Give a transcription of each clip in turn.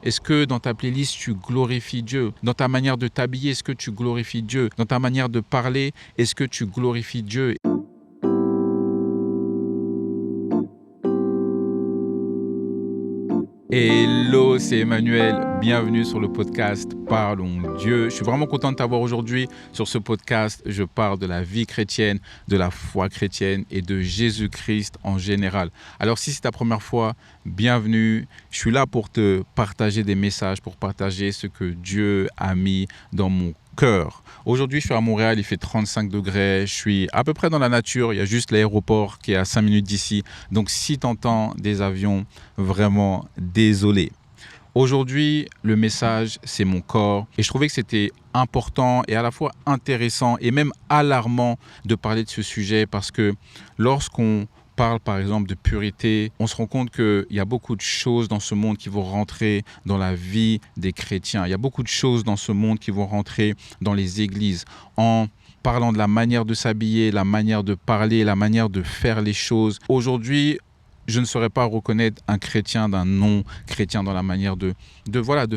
Est-ce que dans ta playlist, tu glorifies Dieu? Dans ta manière de t'habiller, est-ce que tu glorifies Dieu? Dans ta manière de parler, est-ce que tu glorifies Dieu? Hello, c'est Emmanuel. Bienvenue sur le podcast Parlons Dieu. Je suis vraiment content de t'avoir aujourd'hui sur ce podcast. Je parle de la vie chrétienne, de la foi chrétienne et de Jésus-Christ en général. Alors si c'est ta première fois, bienvenue. Je suis là pour te partager des messages, pour partager ce que Dieu a mis dans mon cœur. Aujourd'hui, je suis à Montréal, il fait 35 degrés. Je suis à peu près dans la nature. Il y a juste l'aéroport qui est à 5 minutes d'ici. Donc, si tu entends des avions, vraiment désolé. Aujourd'hui, le message, c'est mon corps. Et je trouvais que c'était important et à la fois intéressant et même alarmant de parler de ce sujet parce que lorsqu'on parle par exemple de pureté, on se rend compte qu'il y a beaucoup de choses dans ce monde qui vont rentrer dans la vie des chrétiens. Il y a beaucoup de choses dans ce monde qui vont rentrer dans les églises en parlant de la manière de s'habiller, la manière de parler, la manière de faire les choses. Aujourd'hui, je ne saurais pas reconnaître un chrétien d'un non-chrétien dans la manière de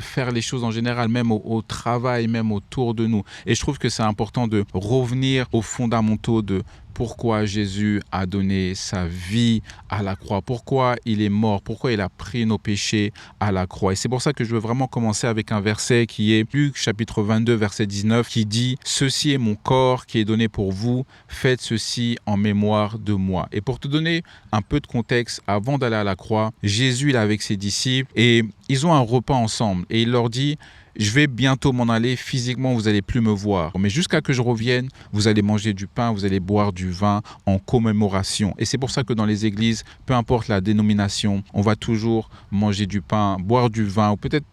faire les choses en général, même au travail, même autour de nous. Et je trouve que c'est important de revenir aux fondamentaux de pourquoi Jésus a donné sa vie à la croix, pourquoi il est mort, pourquoi il a pris nos péchés à la croix. Et c'est pour ça que je veux vraiment commencer avec un verset qui est Luc chapitre 22, verset 19, qui dit « Ceci est mon corps qui est donné pour vous, faites ceci en mémoire de moi ». Et pour te donner un peu de contexte, avant d'aller à la croix, Jésus il est avec ses disciples et ils ont un repas ensemble et il leur dit « Je vais bientôt m'en aller, physiquement vous n'allez plus me voir. Mais jusqu'à que je revienne, vous allez manger du pain, vous allez boire du vin en commémoration. » Et c'est pour ça que dans les églises, peu importe la dénomination, on va toujours manger du pain, boire du vin ou peut-être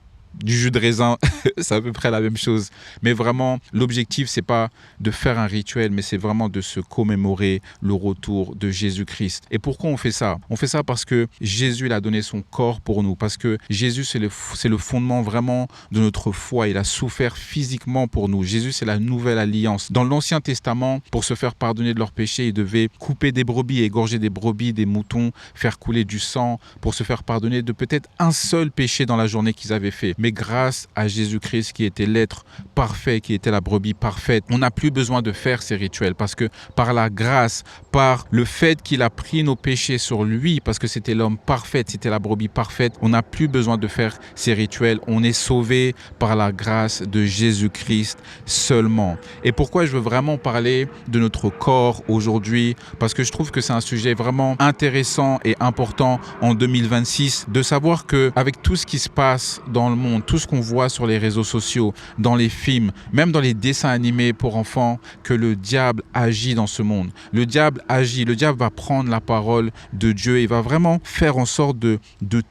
du jus de raisin, c'est à peu près la même chose. Mais vraiment, l'objectif, c'est pas de faire un rituel, mais c'est vraiment de se commémorer le retour de Jésus-Christ. Et pourquoi on fait ça? On fait ça parce que Jésus il a donné son corps pour nous, parce que Jésus, c'est le fondement vraiment de notre foi. Il a souffert physiquement pour nous. Jésus, c'est la nouvelle alliance. Dans l'Ancien Testament, pour se faire pardonner de leurs péchés, ils devaient couper des brebis, égorger des brebis, des moutons, faire couler du sang pour se faire pardonner de peut-être un seul péché dans la journée qu'ils avaient fait. Mais grâce à Jésus-Christ qui était l'être parfait, qui était la brebis parfaite, on n'a plus besoin de faire ces rituels parce que par la grâce, par le fait qu'il a pris nos péchés sur lui, parce que c'était l'homme parfait, c'était la brebis parfaite, on n'a plus besoin de faire ces rituels. On est sauvé par la grâce de Jésus-Christ seulement. Et pourquoi je veux vraiment parler de notre corps aujourd'hui? Parce que je trouve que c'est un sujet vraiment intéressant et important en 2026 de savoir que avec tout ce qui se passe dans le monde, tout ce qu'on voit sur les réseaux sociaux, dans les films, même dans les dessins animés pour enfants, que le diable agit dans ce monde. Le diable agit, le diable va prendre la parole de Dieu et va vraiment faire en sorte de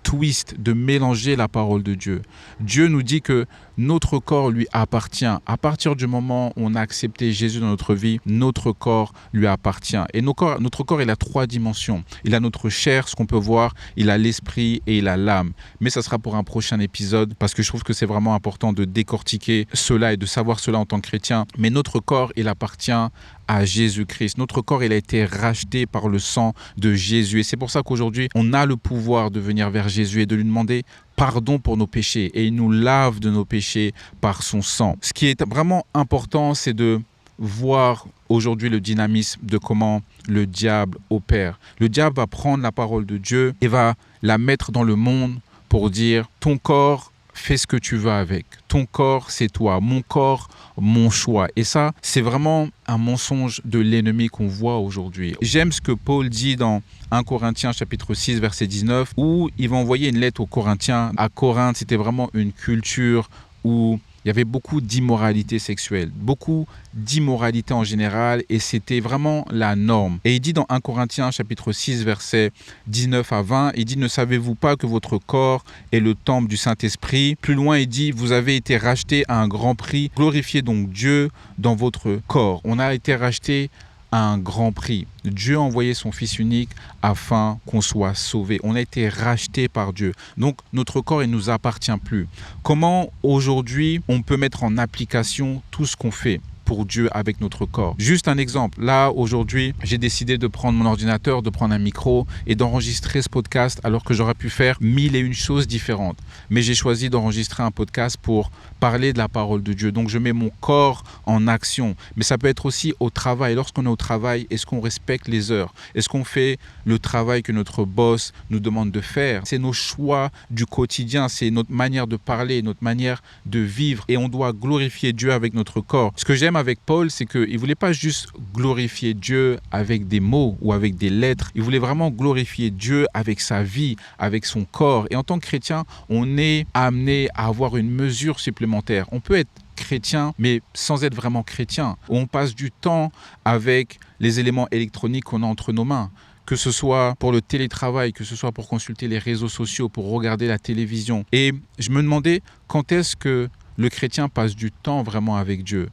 twist, de mélanger la parole de Dieu. Dieu nous dit que notre corps lui appartient. À partir du moment où on a accepté Jésus dans notre vie, notre corps lui appartient. Et notre corps, il a 3 dimensions. Il a notre chair, ce qu'on peut voir, il a l'esprit et il a l'âme. Mais ça sera pour un prochain épisode parce que je trouve que c'est vraiment important de décortiquer cela et de savoir cela en tant que chrétien. Mais notre corps, il appartient à Jésus-Christ. Notre corps, il a été racheté par le sang de Jésus. Et c'est pour ça qu'aujourd'hui, on a le pouvoir de venir vers Jésus et de lui demander pardon pour nos péchés. Et il nous lave de nos péchés par son sang. Ce qui est vraiment important, c'est de voir aujourd'hui le dynamisme de comment le diable opère. Le diable va prendre la parole de Dieu et va la mettre dans le monde pour dire « ton corps, fais ce que tu veux avec. Ton corps, c'est toi. Mon corps, mon choix. » Et ça, c'est vraiment un mensonge de l'ennemi qu'on voit aujourd'hui. J'aime ce que Paul dit dans 1 Corinthiens chapitre 6, verset 19, où il va envoyer une lettre aux Corinthiens. À Corinthe, c'était vraiment une culture où il y avait beaucoup d'immoralité sexuelle, beaucoup d'immoralité en général, et c'était vraiment la norme. Et il dit dans 1 Corinthiens chapitre 6, versets 19 à 20, il dit « Ne savez-vous pas que votre corps est le temple du Saint-Esprit ?» Plus loin, il dit « Vous avez été rachetés à un grand prix, glorifiez donc Dieu dans votre corps. » On a été rachetés à un grand prix. Dieu a envoyé son Fils unique afin qu'on soit sauvé. On a été racheté par Dieu. Donc, notre corps, il ne nous appartient plus. Comment, aujourd'hui, on peut mettre en application tout ce qu'on fait? pour Dieu avec notre corps. Juste un exemple. Là, aujourd'hui, j'ai décidé de prendre mon ordinateur, de prendre un micro et d'enregistrer ce podcast alors que j'aurais pu faire 1001 choses différentes. Mais j'ai choisi d'enregistrer un podcast pour parler de la parole de Dieu. Donc, je mets mon corps en action. Mais ça peut être aussi au travail. Lorsqu'on est au travail, est-ce qu'on respecte les heures? Est-ce qu'on fait le travail que notre boss nous demande de faire? C'est nos choix du quotidien, c'est notre manière de parler, notre manière de vivre. Et on doit glorifier Dieu avec notre corps. Ce que j'aime avec Paul, c'est qu'il ne voulait pas juste glorifier Dieu avec des mots ou avec des lettres. Il voulait vraiment glorifier Dieu avec sa vie, avec son corps. Et en tant que chrétien, on est amené à avoir une mesure supplémentaire. On peut être chrétien, mais sans être vraiment chrétien. On passe du temps avec les éléments électroniques qu'on a entre nos mains. Que ce soit pour le télétravail, que ce soit pour consulter les réseaux sociaux, pour regarder la télévision. Et je me demandais quand est-ce que le chrétien passe du temps vraiment avec Dieu?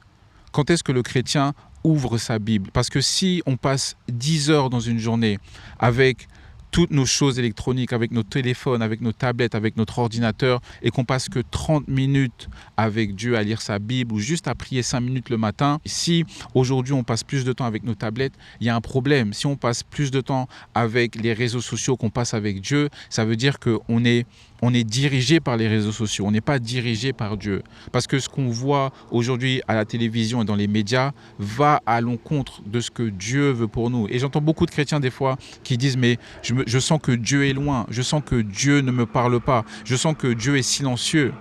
Quand est-ce que le chrétien ouvre sa Bible? Parce que si on passe 10 heures dans une journée avec toutes nos choses électroniques, avec nos téléphones, avec nos tablettes, avec notre ordinateur, et qu'on passe que 30 minutes avec Dieu à lire sa Bible ou juste à prier 5 minutes le matin, si aujourd'hui on passe plus de temps avec nos tablettes, il y a un problème. Si on passe plus de temps avec les réseaux sociaux qu'on passe avec Dieu, ça veut dire qu'on est dirigé par les réseaux sociaux, on n'est pas dirigé par Dieu. Parce que ce qu'on voit aujourd'hui à la télévision et dans les médias va à l'encontre de ce que Dieu veut pour nous. Et j'entends beaucoup de chrétiens des fois qui disent « mais je sens que Dieu est loin, je sens que Dieu ne me parle pas, je sens que Dieu est silencieux ».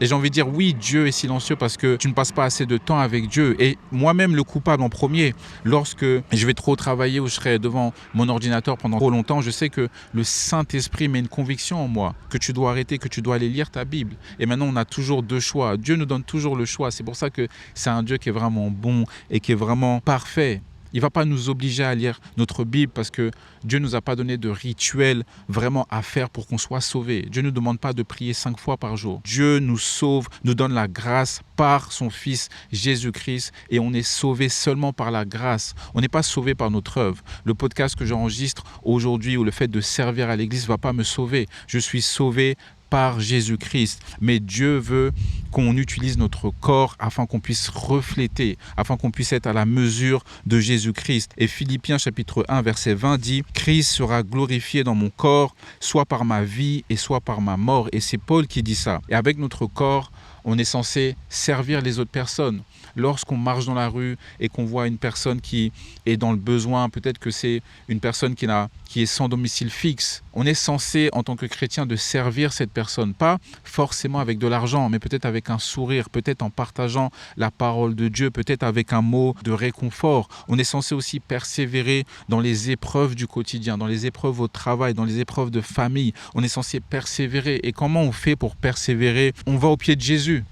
Et j'ai envie de dire, oui, Dieu est silencieux parce que tu ne passes pas assez de temps avec Dieu. Et moi-même, le coupable en premier, lorsque je vais trop travailler ou je serai devant mon ordinateur pendant trop longtemps, je sais que le Saint-Esprit met une conviction en moi, que tu dois arrêter, que tu dois aller lire ta Bible. Et maintenant, on a toujours deux choix. Dieu nous donne toujours le choix. C'est pour ça que c'est un Dieu qui est vraiment bon et qui est vraiment parfait. Il ne va pas nous obliger à lire notre Bible parce que Dieu ne nous a pas donné de rituel vraiment à faire pour qu'on soit sauvé. Dieu ne nous demande pas de prier 5 fois par jour. Dieu nous sauve, nous donne la grâce par son Fils Jésus-Christ et on est sauvé seulement par la grâce. On n'est pas sauvé par notre œuvre. Le podcast que j'enregistre aujourd'hui ou le fait de servir à l'église ne va pas me sauver. Je suis sauvé par Jésus-Christ. Mais Dieu veut qu'on utilise notre corps afin qu'on puisse refléter, afin qu'on puisse être à la mesure de Jésus-Christ. Et Philippiens chapitre 1 verset 20 dit « Christ sera glorifié dans mon corps, soit par ma vie et soit par ma mort. » Et c'est Paul qui dit ça. Et avec notre corps, on est censé servir les autres personnes. Lorsqu'on marche dans la rue et qu'on voit une personne qui est dans le besoin, peut-être que c'est une personne qui est sans domicile fixe, on est censé, en tant que chrétien, de servir cette personne. Pas forcément avec de l'argent, mais peut-être avec un sourire, peut-être en partageant la parole de Dieu, peut-être avec un mot de réconfort. On est censé aussi persévérer dans les épreuves du quotidien, dans les épreuves au travail, dans les épreuves de famille. On est censé persévérer. Et comment on fait pour persévérer? On va au pied de Jésus.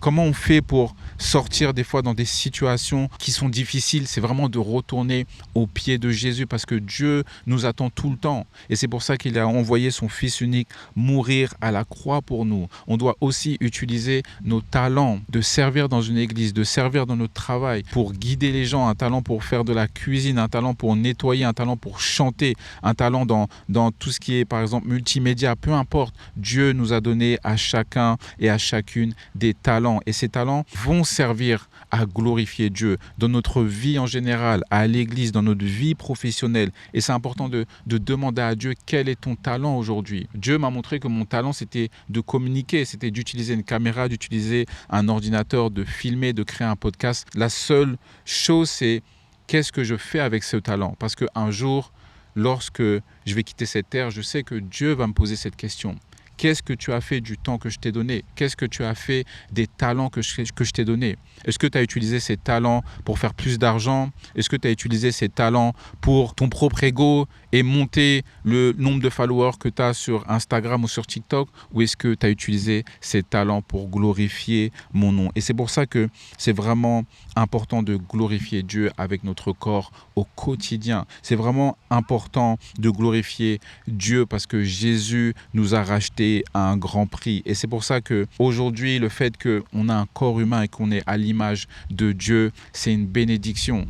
Comment on fait pour sortir des fois dans des situations qui sont difficiles? C'est vraiment de retourner au pied de Jésus parce que Dieu nous attend tout le temps. Et c'est pour ça qu'il a envoyé son Fils unique mourir à la croix pour nous. On doit aussi utiliser nos talents de servir dans une église, de servir dans notre travail pour guider les gens, un talent pour faire de la cuisine, un talent pour nettoyer, un talent pour chanter, un talent dans tout ce qui est par exemple multimédia, peu importe. Dieu nous a donné à chacun et à chacune des talents. Et ces talents vont servir à glorifier Dieu dans notre vie en général, à l'église, dans notre vie professionnelle. Et c'est important de demander à Dieu quel est ton talent aujourd'hui. Dieu m'a montré que mon talent, c'était de communiquer, c'était d'utiliser une caméra, d'utiliser un ordinateur, de filmer, de créer un podcast. La seule chose, c'est qu'est-ce que je fais avec ce talent? Parce qu'un jour, lorsque je vais quitter cette terre, je sais que Dieu va me poser cette question. Qu'est-ce que tu as fait du temps que je t'ai donné? Qu'est-ce que tu as fait des talents que je t'ai donnés? Est-ce que tu as utilisé ces talents pour faire plus d'argent? Est-ce que tu as utilisé ces talents pour ton propre ego et monter le nombre de followers que tu as sur Instagram ou sur TikTok? Ou est-ce que tu as utilisé ces talents pour glorifier mon nom? Et c'est pour ça que c'est vraiment important de glorifier Dieu avec notre corps au quotidien. C'est vraiment important de glorifier Dieu parce que Jésus nous a rachetés à un grand prix. Et c'est pour ça qu'aujourd'hui, le fait qu'on a un corps humain et qu'on est à l'image de Dieu, c'est une bénédiction.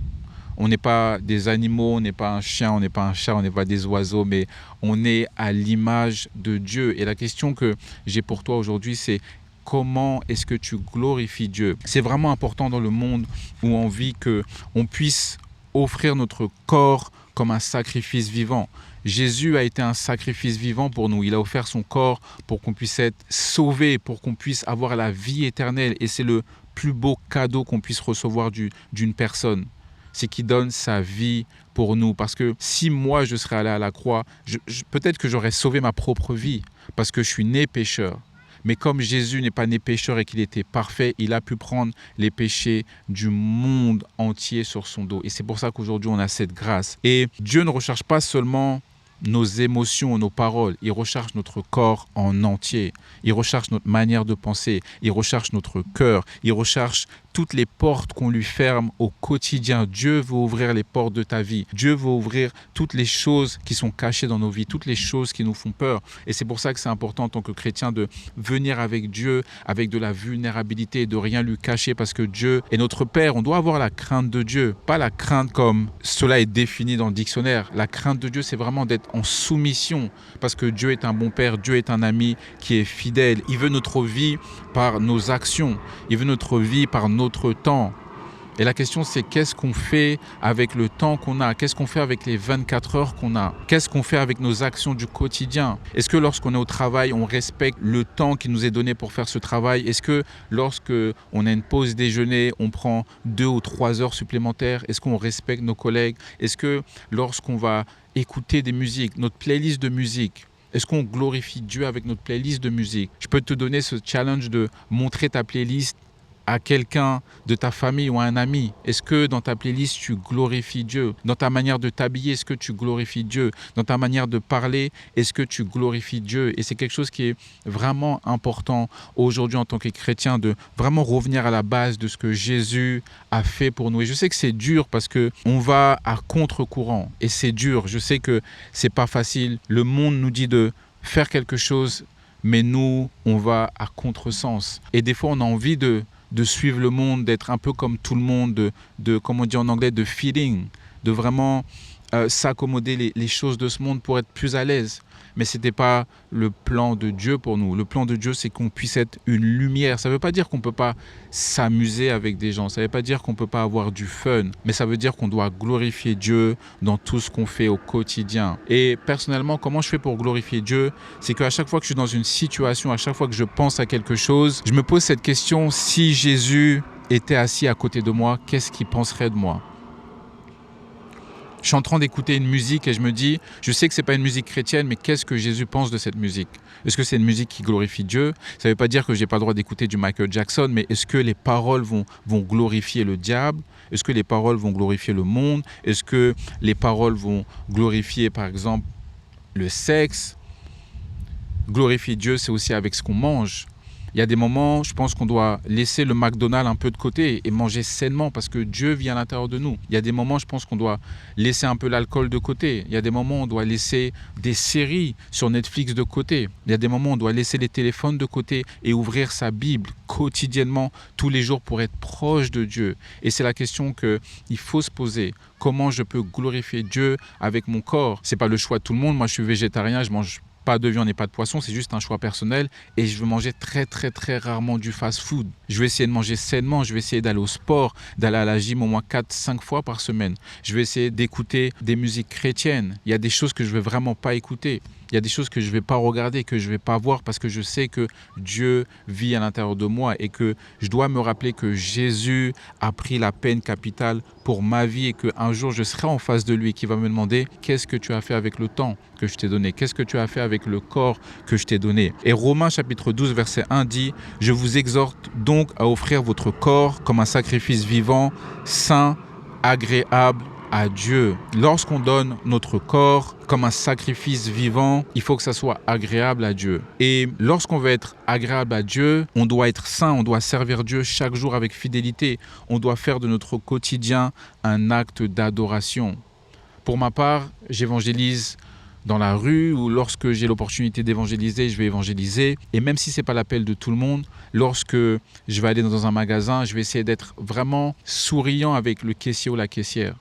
On n'est pas des animaux, on n'est pas un chien, on n'est pas un chat, on n'est pas des oiseaux, mais on est à l'image de Dieu. Et la question que j'ai pour toi aujourd'hui, c'est comment est-ce que tu glorifies Dieu. C'est vraiment important dans le monde où on vit qu'on puisse offrir notre corps comme un sacrifice vivant. Jésus a été un sacrifice vivant pour nous. Il a offert son corps pour qu'on puisse être sauvé, pour qu'on puisse avoir la vie éternelle. Et c'est le plus beau cadeau qu'on puisse recevoir d'une personne. C'est qu'il donne sa vie pour nous. Parce que si moi, je serais allé à la croix, peut-être que j'aurais sauvé ma propre vie parce que je suis né pécheur. Mais comme Jésus n'est pas né pécheur et qu'il était parfait, il a pu prendre les péchés du monde entier sur son dos. Et c'est pour ça qu'aujourd'hui, on a cette grâce. Et Dieu ne recherche pas seulement nos émotions, nos paroles. Il recherche notre corps en entier. Il recherche notre manière de penser. Il recherche notre cœur. Il recherche toutes les portes qu'on lui ferme au quotidien. Dieu veut ouvrir les portes de ta vie. Dieu veut ouvrir toutes les choses qui sont cachées dans nos vies, toutes les choses qui nous font peur. Et c'est pour ça que c'est important en tant que chrétien de venir avec Dieu, avec de la vulnérabilité et de rien lui cacher parce que Dieu est notre Père. On doit avoir la crainte de Dieu, pas la crainte comme cela est défini dans le dictionnaire. La crainte de Dieu, c'est vraiment d'être en soumission parce que Dieu est un bon Père, Dieu est un ami qui est fidèle. Il veut notre vie par nos actions. Il veut notre vie par notre temps. Et la question, c'est qu'est-ce qu'on fait avec le temps qu'on a? Qu'est-ce qu'on fait avec les 24 heures qu'on a? Qu'est-ce qu'on fait avec nos actions du quotidien? Est-ce que lorsqu'on est au travail, on respecte le temps qui nous est donné pour faire ce travail? Est-ce que lorsqu'on a une pause déjeuner, on prend 2 ou 3 heures supplémentaires? Est-ce qu'on respecte nos collègues? Est-ce que lorsqu'on va écouter des musiques, notre playlist de musique, est-ce qu'on glorifie Dieu avec notre playlist de musique? Je peux te donner ce challenge de montrer ta playlist à quelqu'un de ta famille ou à un ami. Est-ce que dans ta playlist, tu glorifies Dieu? Dans ta manière de t'habiller, est-ce que tu glorifies Dieu? Dans ta manière de parler, est-ce que tu glorifies Dieu? Et c'est quelque chose qui est vraiment important aujourd'hui en tant que chrétien, de vraiment revenir à la base de ce que Jésus a fait pour nous. Et je sais que c'est dur parce qu'on va à contre-courant. Et c'est dur. Je sais que c'est pas facile. Le monde nous dit de faire quelque chose, mais nous, on va à contresens. Et des fois, on a envie de suivre le monde, d'être un peu comme tout le monde, comme on dit en anglais, de feeling, de vraiment s'accommoder les choses de ce monde pour être plus à l'aise. Mais ce n'était pas le plan de Dieu pour nous. Le plan de Dieu, c'est qu'on puisse être une lumière. Ça ne veut pas dire qu'on ne peut pas s'amuser avec des gens. Ça ne veut pas dire qu'on ne peut pas avoir du fun. Mais ça veut dire qu'on doit glorifier Dieu dans tout ce qu'on fait au quotidien. Et personnellement, comment je fais pour glorifier Dieu? C'est qu'à chaque fois que je suis dans une situation, à chaque fois que je pense à quelque chose, je me pose cette question: si Jésus était assis à côté de moi, qu'est-ce qu'il penserait de moi? Je suis en train d'écouter une musique et je me dis, je sais que ce n'est pas une musique chrétienne, mais qu'est-ce que Jésus pense de cette musique? Est-ce que c'est une musique qui glorifie Dieu? Ça ne veut pas dire que je n'ai pas le droit d'écouter du Michael Jackson, mais est-ce que les paroles vont glorifier le diable? Est-ce que les paroles vont glorifier le monde? Est-ce que les paroles vont glorifier, par exemple, le sexe? Glorifier Dieu, c'est aussi avec ce qu'on mange. Il y a des moments, je pense qu'on doit laisser le McDonald's un peu de côté et manger sainement parce que Dieu vit à l'intérieur de nous. Il y a des moments, je pense qu'on doit laisser un peu l'alcool de côté. Il y a des moments, on doit laisser des séries sur Netflix de côté. Il y a des moments, on doit laisser les téléphones de côté et ouvrir sa Bible quotidiennement, tous les jours, pour être proche de Dieu. Et c'est la question qu'il faut se poser. Comment je peux glorifier Dieu avec mon corps? Ce n'est pas le choix de tout le monde. Moi, je suis végétarien, je mange pas de viande et pas de poisson, c'est juste un choix personnel et je veux manger très très très rarement du fast-food. Je vais essayer de manger sainement, je vais essayer d'aller au sport, d'aller à la gym au moins 4-5 fois par semaine. Je vais essayer d'écouter des musiques chrétiennes. Il y a des choses que je ne vais vraiment pas écouter. Il y a des choses que je ne vais pas regarder, que je ne vais pas voir parce que je sais que Dieu vit à l'intérieur de moi et que je dois me rappeler que Jésus a pris la peine capitale pour ma vie et qu'un jour je serai en face de lui qui va me demander qu'est-ce que tu as fait avec le temps que je t'ai donné, qu'est-ce que tu as fait avec le corps que je t'ai donné. Et Romains chapitre 12 verset 1 dit: je vous exhorte donc à offrir votre corps comme un sacrifice vivant, saint, agréable à Dieu. Lorsqu'on donne notre corps comme un sacrifice vivant, il faut que ça soit agréable à Dieu. Et lorsqu'on veut être agréable à Dieu, on doit être saint, on doit servir Dieu chaque jour avec fidélité. On doit faire de notre quotidien un acte d'adoration. Pour ma part, j'évangélise dans la rue ou lorsque j'ai l'opportunité d'évangéliser, je vais évangéliser. Et même si ce n'est pas l'appel de tout le monde, lorsque je vais aller dans un magasin, je vais essayer d'être vraiment souriant avec le caissier ou la caissière.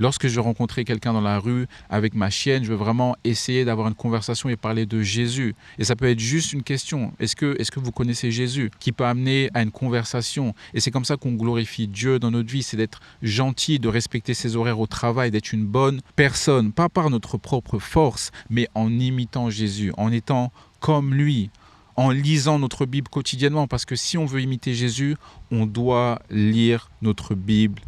Lorsque je vais rencontrer quelqu'un dans la rue avec ma chienne, je veux vraiment essayer d'avoir une conversation et parler de Jésus. Et ça peut être juste une question. Est-ce que vous connaissez Jésus? Qui peut amener à une conversation. Et c'est comme ça qu'on glorifie Dieu dans notre vie. C'est d'être gentil, de respecter ses horaires au travail, d'être une bonne personne. Pas par notre propre force, mais en imitant Jésus, en étant comme lui, en lisant notre Bible quotidiennement. Parce que si on veut imiter Jésus, on doit lire notre Bible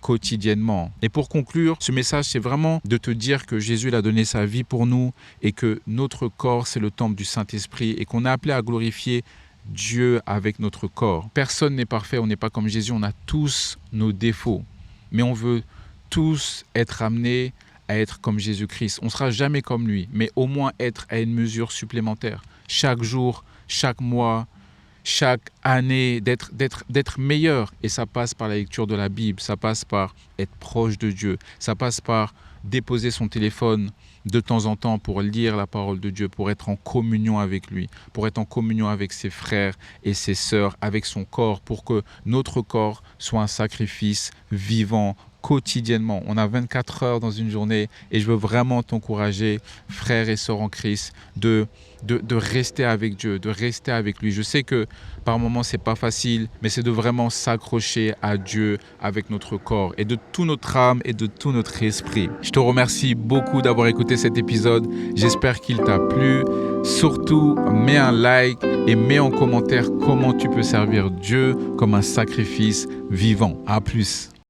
quotidiennement. Et pour conclure, ce message, c'est vraiment de te dire que Jésus il a donné sa vie pour nous et que notre corps, c'est le temple du Saint-Esprit et qu'on est appelé à glorifier Dieu avec notre corps. Personne n'est parfait, on n'est pas comme Jésus, on a tous nos défauts. Mais on veut tous être amenés à être comme Jésus-Christ. On ne sera jamais comme lui, mais au moins être à une mesure supplémentaire. Chaque jour, chaque mois, chaque année, d'être meilleur. Et ça passe par la lecture de la Bible, ça passe par être proche de Dieu, ça passe par déposer son téléphone de temps en temps pour lire la parole de Dieu, pour être en communion avec lui, pour être en communion avec ses frères et ses sœurs, avec son corps, pour que notre corps soit un sacrifice vivant quotidiennement. On a 24 heures dans une journée et je veux vraiment t'encourager, frères et sœurs en Christ, de rester avec Dieu, de rester avec lui. Je sais que par moments, c'est pas facile, mais c'est de vraiment s'accrocher à Dieu avec notre corps et de toute notre âme et de tout notre esprit. Je te remercie beaucoup d'avoir écouté cet épisode. J'espère qu'il t'a plu. Surtout, mets un like et mets en commentaire comment tu peux servir Dieu comme un sacrifice vivant. À plus.